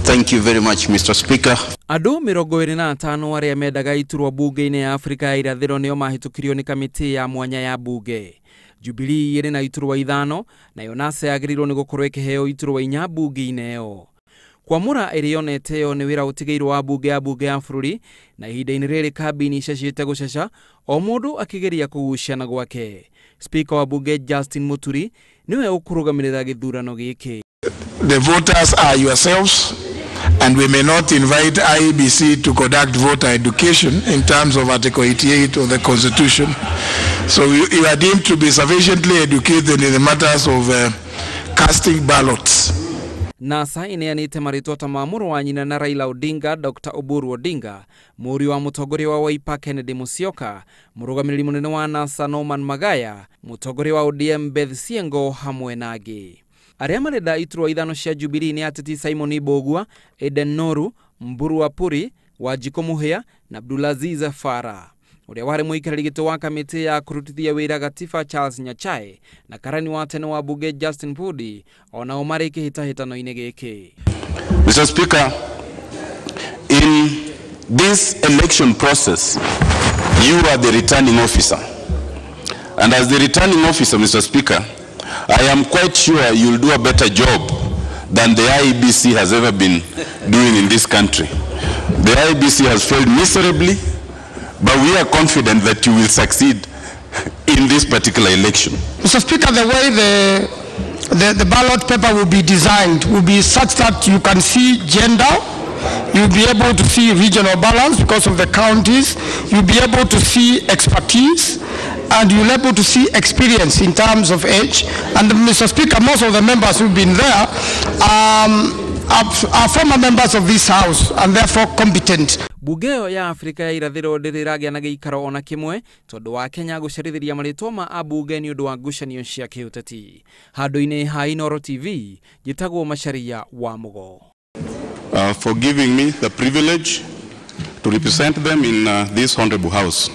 Thank you very much, Mr. Speaker. Andũ 25 arĩa mendaga iturwa bunge-inĩ ya Afrika ya irathĩro nĩo mahĩtũkirio nĩ kamĩtĩ ya mwanya ya bunge. Jubilee ĩrĩ na iturwa 5, nayo NASA yagĩrĩirwo nĩ gũkorwo ĩkĩheo iturwa 4 bunge-inĩ ĩyo. Kwamũra ĩrĩonete yo nĩ wĩra ũtigĩirwo wa bunge ya bũrũri, na ihinda-inĩ rĩrĩ kambini icacĩte gũcaca, o mũndũ akĩgeria kũguciana gwake. Speaker wa bunge Justin Muturi niwe ũkũrũgamĩrĩra gĩthurano gĩkĩ. The voters are yourselves, and we may not invite IEBC to conduct voter education in terms of Article 88 of the Constitution. So you are deemed to be sufficiently educated in the matters of casting ballots. NASA ineanite marĩtwa ta mamũrũ wa nyina na Raila Odinga, Dr. Oburu Odinga, mũriũ wa mũtongoria wa Wiper Kennedy Musyoka, mũrũgamĩrĩri mũnene wa NASA Norman Magaya, mũtongoria wa ODM Beth Siengo hamwe na angĩ. Arĩa marenda iturwa 5 cia Jubilee nĩ ateti Simon Ibogua, Eden Noru, Mburu Wapuri, Wanjiko Muhia na Abdulaziz Farah. Ũrĩa warĩ mũikarĩri gĩtĩ wa kamĩtĩ ya kũrutithia wĩra gatiba Charles Nyachae na karani wa tene wa bunge Justin Pudi onao marĩ kĩhĩtahĩtano-inĩ gĩkĩ. Mr. Speaker, in this election process, you are the returning officer. And as the returning officer, Mr. Speaker, I am quite sure you'll do a better job than the IEBC has ever been doing in this country. The IEBC has failed miserably, but we are confident that you will succeed in this particular election. Mr. Speaker, the way the ballot paper will be designed will be such that you can see gender, you'll be able to see regional balance because of the counties, you'll be able to see expertise, and you'll be able to see experience in terms of age. And Mr. Speaker, most of the members who've been there are former members of this House and therefore competent. Bunge ya Afrika ya irathĩro ndĩrĩragĩa na gĩikaro ona kĩmwe tondũ wa Kenya gũcerithĩria marĩtwa ma abunge nĩ ũndũ wa ngucanio cia kĩũteti. Handũ-inĩ ha Inooro TV, njĩtagwo Macharia wa Mugo. For giving me the privilege to represent them in this honorable house.